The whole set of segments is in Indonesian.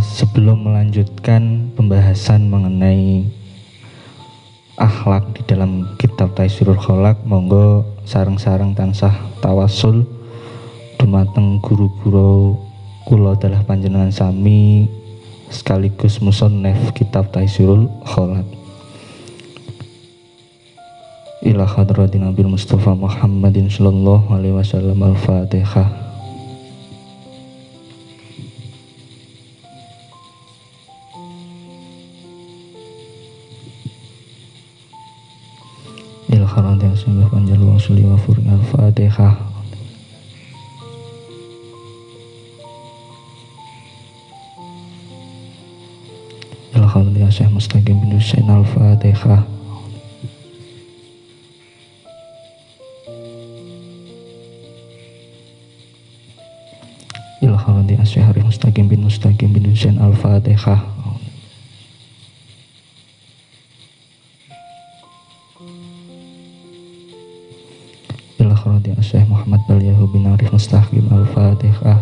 Sebelum melanjutkan pembahasan mengenai akhlak di dalam kitab Taisirul Kholak, monggo sareng-sareng tansah tawasul dumateng guru-guru kula dalah panjenengan sami sekaligus musannaf kitab Taisirul Kholak. Ila hadratin Nabi Mustafa Muhammadin sallallahu alaihi wasallam. Al-Fatihah. Ila hadratin sembah panjal wa sholli wa furqi. Al-Fatihah. Ila hadratin Syekh Mustaqim bin Husain. Al-Fatihah. Ila hadratin Syekh Arif Mustaqim bin Husain. Al-Fatihah. Ila hadratin Syekh Muhammad Balyahu bin Arif Mustaqim. Al-Fatihah.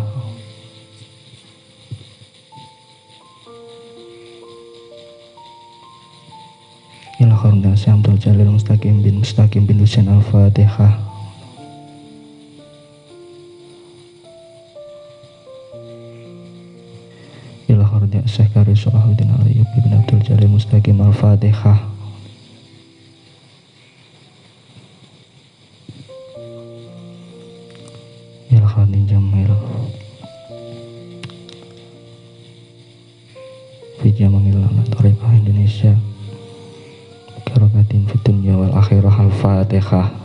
Ila hadratin Syekh Abdul Jalil Mustaqim bin Husain. Al-Fatihah. Ila hadratin Syekh Kari Salahuddin Ayyub bin Abdul Jalil Mustaqim. Al-Fatihah. Ila hadratin Jamil fi Jamil Tariqah Indonesia Karokatin fid dunya wal akhirah. Al-Fatihah.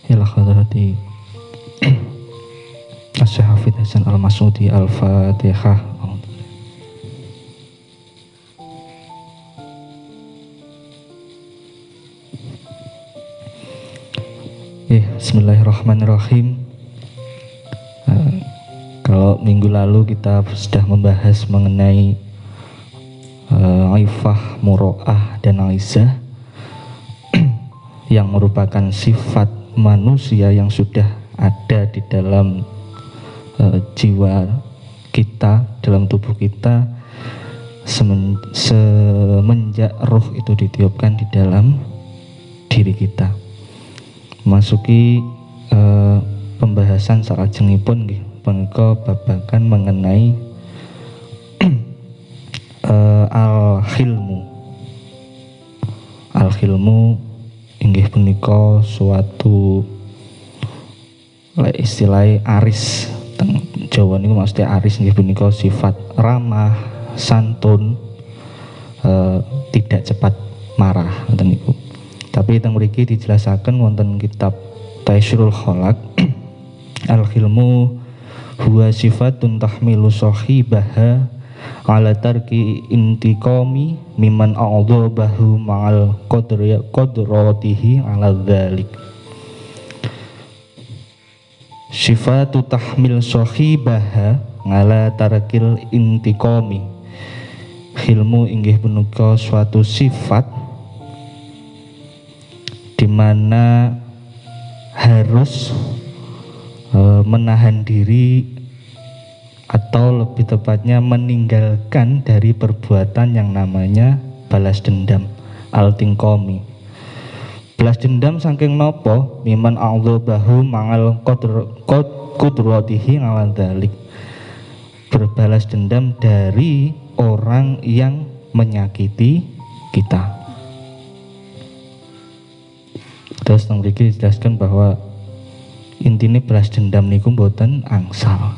Ila hadrati Syekh Hafidz Hasan Al-Masudi. Al-Fatihah. Bismillahirrahmanirrahim. Kalau minggu lalu kita sudah membahas mengenai Aifah, Muro'ah, dan Aizah yang merupakan sifat manusia yang sudah ada di dalam jiwa kita, dalam tubuh kita semenjak roh itu ditiupkan di dalam diri kita. Masuki pembahasan salajengipun nggih punika babagan mengenai al-hilmu inggih punika suatu istilah aris teng Jawa niku maksudnya aris nggih punika sifat ramah, santun, tidak cepat marah ngoten niku. Tapi teng mriki dijelasaken wonten kitab Taisirul Kholak al-hilmu huwa sifatun tahmilu sahibaha ala tarki intiqami mimman a'dhabahu ma'al qadratihi ala dzalik. Sifatu tahmil sahibaha ala tarkil intiqami. Hilmu inggih punika suatu sifat di mana harus menahan diri atau lebih tepatnya meninggalkan dari perbuatan yang namanya balas dendam, al-tinqami. Balas dendam saking nopo miman a'dhabahu ma'al qudratihi ala dzalik. Berbalas dendam dari orang yang menyakiti kita. Terus nang mriki dijelaskan bahwa intine balas dendam niku mboten angsal.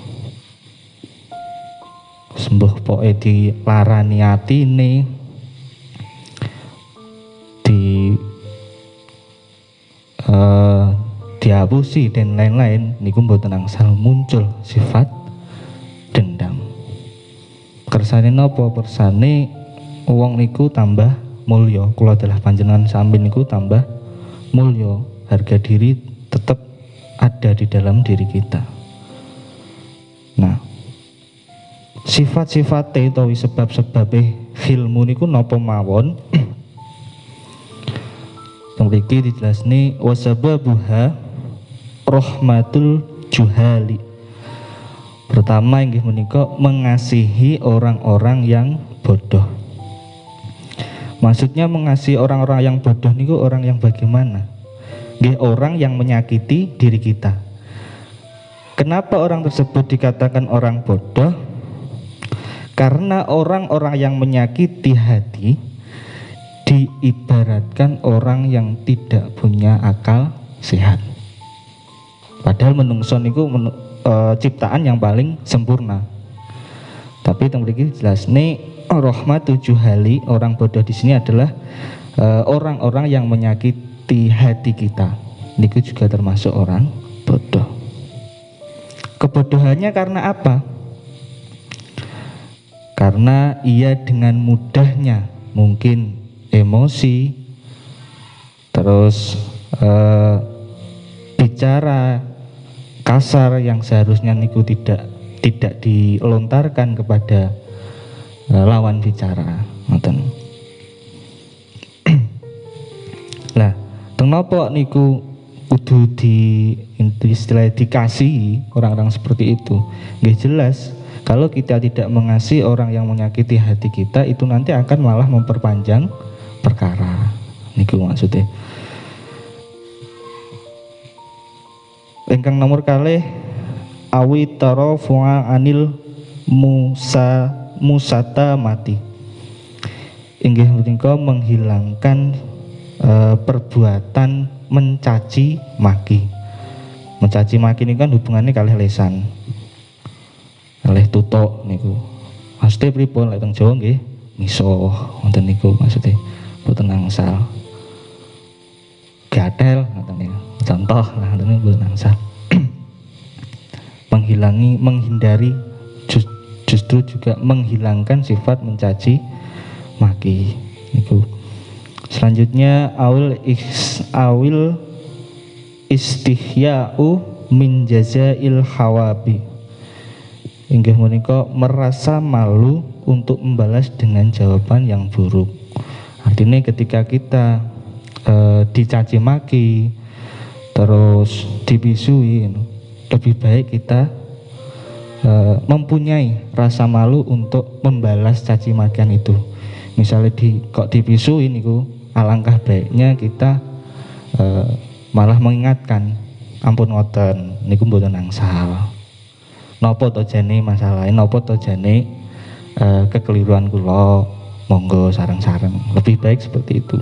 Sembuh pokoke dilarani atine, dihapusi dan lain-lain niku mboten angsal muncul sifat dendam. Kersane napa? Kersane wong niku tambah mulya. Kula adalah panjenengan sami niku tambah mulya, harga diri tetap ada di dalam diri kita. Nah, sifat-sifate utawi sebab-sebabe hilmu niku napa mawon. Mriki dijelasni wasababuha rahmatul juhali. Pertama inggih menika mengasihi orang-orang yang bodoh. Maksudnya mengasihi orang-orang yang bodoh niku orang yang bagaimana? Nggih, orang yang menyakiti diri kita. Kenapa orang tersebut dikatakan orang bodoh? Karena orang-orang yang menyakiti hati diibaratkan orang yang tidak punya akal sehat. Padahal menungso niku ciptaan yang paling sempurna. Tapi teng mriki jelasne rahmatu juhali, orang bodoh di sini adalah orang-orang yang menyakiti hati kita. Niku juga termasuk orang bodoh. Kebodohannya karena apa? Karena ia dengan mudahnya mungkin emosi, terus bicara kasar yang seharusnya niku tidak dilontarkan kepada lawan bicara, ngoten. Lah, teng napa niku kudu istilah dikasihi orang-orang seperti itu? Nggih jelas, kalau kita tidak mengasihi orang yang menyakiti hati kita, itu nanti akan malah memperpanjang perkara. Niku maksudnya. Ingkang nomor kalih awi tarafu'a anil musata mati. Inggih menika menghilangkan perbuatan mencaci maki. Mencaci maki ini kan hubungannya kalih lesan, kalih tutuk niku. Maksudnya pripun lek teng Jawa nggih misuh wonten niku maksudnya boten angsal. Gatel ngoten niku. Contoh lah ngoten niku boten angsal. Menghindari justru juga menghilangkan sifat mencaci maki niku. Selanjutnya awil istihya'u min jazail hawabi. Inggih menika merasa malu untuk membalas dengan jawaban yang buruk. Artinya ketika kita dicaci maki terus dibisui, lebih baik kita mempunyai rasa malu untuk membalas caci makian itu. Misalnya kok dibisui niku, alangkah baiknya kita malah mengingatkan, ampun ngoten niku mboten angsal. Napa to jane masalahe, napa to jane kekeliruan kula, monggo sareng-sareng. Lebih baik seperti itu.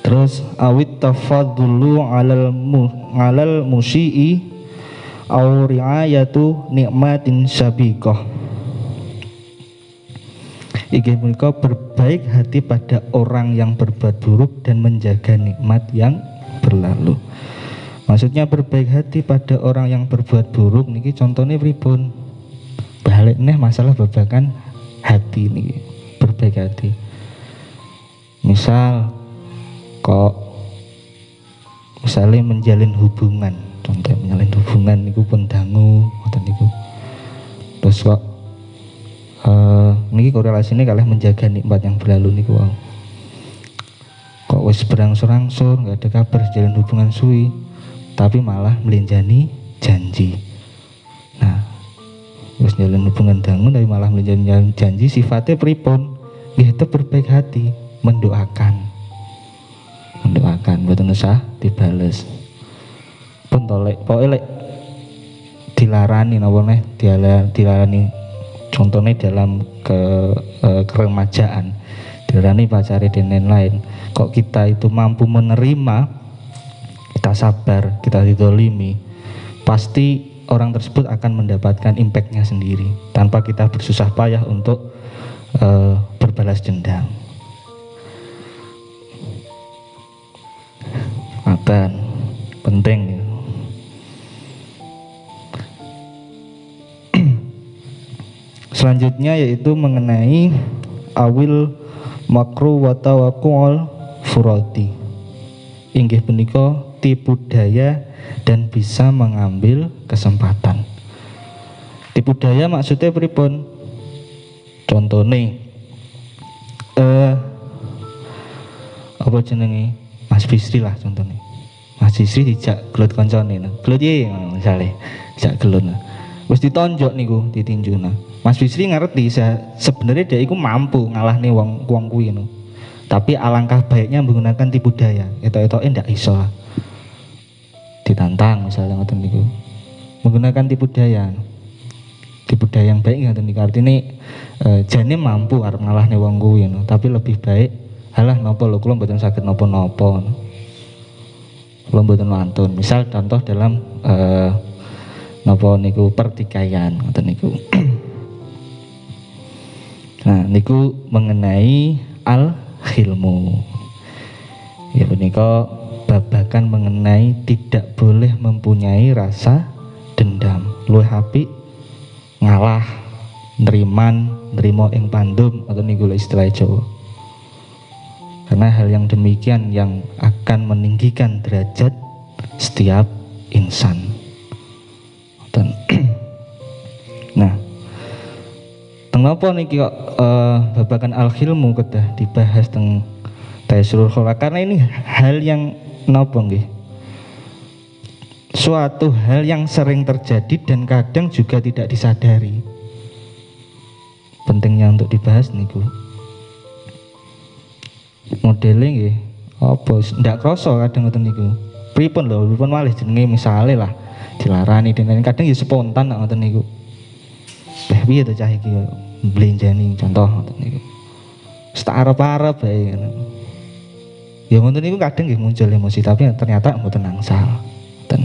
Terus awit tafadhulu alal musyi'i aw ri'ayatu nikmatin sabiqah. Inggih menika berbaik hati pada orang yang berbuat buruk dan menjaga nikmat yang berlalu. Maksudnya berbaik hati pada orang yang berbuat buruk niki contohnya pripun? Balik neh masalah babakan hati niki, berbaik hati. Misal misalnya menjalin hubungan, contoh menjalin hubungan niku pun dangu ngoten niku. Terus kok niki korelasinya kalih menjaga nikmat yang berlalu niku wow. Kok wis berangsur-angsur nggak ada kabar jalan hubungan suwi, tapi malah melinjani janji. Nah, wis jalan hubungan dangu tapi malah melinjani janji, sifatnya pripun? Ya itu berbaik hati, mendoakan mboten usah dibales. Pun tolek pokoke lek dilarani napa neh dilarani contohnya dalam keremajaan, dilarani pacare dan lain-lain. Kok kita itu mampu menerima, kita sabar, kita didolimi, pasti orang tersebut akan mendapatkan impactnya sendiri tanpa kita bersusah payah untuk berbalas dendam. Maten penting. Selanjutnya yaitu mengenai awil makru wa tawakkul furati. Inggih punika tipu daya dan bisa mengambil kesempatan. Tipu daya maksudnya pripun? Contohnya apa jenenge Mas Bisri lah contohnya. Mas Bisri dijak gelut koncone, gelut ye misale, dijak gelut. Wis ditonjok niku, ditinju. Mas Bisri ngerti sebenarnya dia iku mampu ngalahne wong kuwi ngono. Tapi alangkah baiknya menggunakan tipu daya. Etok-etoke ndak iso lah. Ditantang misalnya ngoten niku. Menggunakan tipu daya. Tipu daya yang baik ngoten niku. Artine jane mampu arep ngalahne wong kuwi ngono, tapi lebih baik halah napa lho kula mboten saged napa-napa. Kula mboten wantun. Misal contoh dalam napa niku pertikaian ngoten niku. Nah, niku mengenai al-khilmu. Ya punika babakan mengenai tidak boleh mempunyai rasa dendam. Luwih apik ngalah, nrimo ing pandum atau niku istilah Jawa. Karena hal yang demikian yang akan meninggikan derajat setiap insan. Nah, kenapa niki kok babakan al-khilmu kedah dibahas teng Taisirul Kholaq? Karena ini hal yang napa nggih? Suatu hal yang sering terjadi dan kadang juga tidak disadari. Pentingnya untuk dibahas niku. Modelnya nggih apa ndak krasa kadang ngoten niku. Pripun lho, pripun malih jenenge misale lah dilarani dan kadang ya spontan ngoten niku. Piye to cah iki blenjani contoh ngoten niku. Wis tak arep-arep bae ngono. Ya ngoten niku kadang nggih muncul emosi tapi ternyata mboten angsal. Ngoten.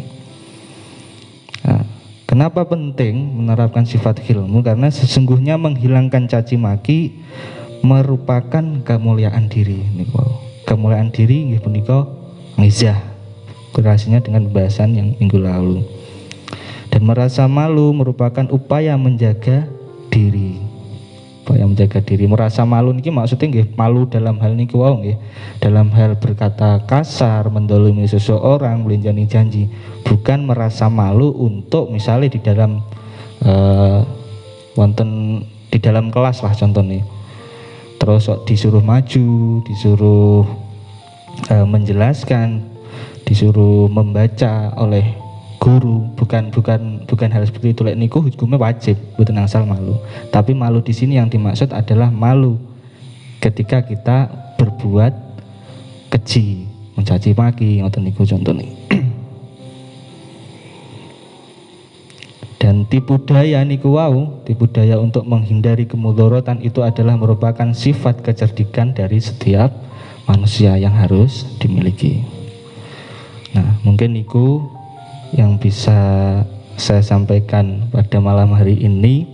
Nah, kenapa penting menerapkan sifat khilmu? Karena sesungguhnya menghilangkan caci maki merupakan kemuliaan diri niku. Kemuliaan diri nggih punika ngizah. Korelasinya dengan pembahasan yang minggu lalu. Dan merasa malu merupakan upaya menjaga diri. Upaya menjaga diri. Merasa malu niki maksudnya nggih malu dalam hal niki wau nggih. Dalam hal berkata kasar, mendolimi seseorang, melinjani janji. Bukan merasa malu untuk misalnya di dalam wonten di dalam kelas lah contohnya. Terus disuruh maju, disuruh menjelaskan, disuruh membaca oleh guru, bukan hal seperti itu. Lek niku hukumnya wajib, mboten angsal malu. Tapi malu di sini yang dimaksud adalah malu ketika kita berbuat keji, mencaci maki, ngoten niku contohnya. Dan tipu daya niku wau, tipu daya untuk menghindari kemudorotan itu adalah merupakan sifat kecerdikan dari setiap manusia yang harus dimiliki. Nah, mungkin niku yang bisa saya sampaikan pada malam hari ini.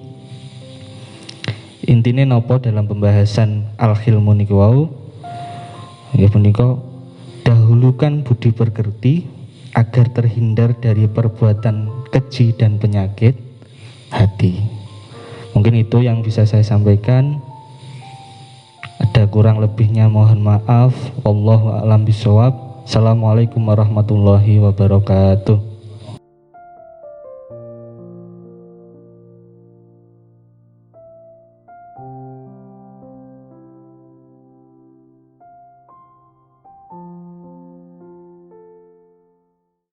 Intine nopo dalam pembahasan al-khilmu niku wau? Ya punika dahulukan budi pekerti agar terhindar dari perbuatan keji dan penyakit hati. Mungkin itu yang bisa saya sampaikan. Ada kurang lebihnya mohon maaf. Wallahu a'lam bishawab. Assalamualaikum warahmatullahi wabarakatuh.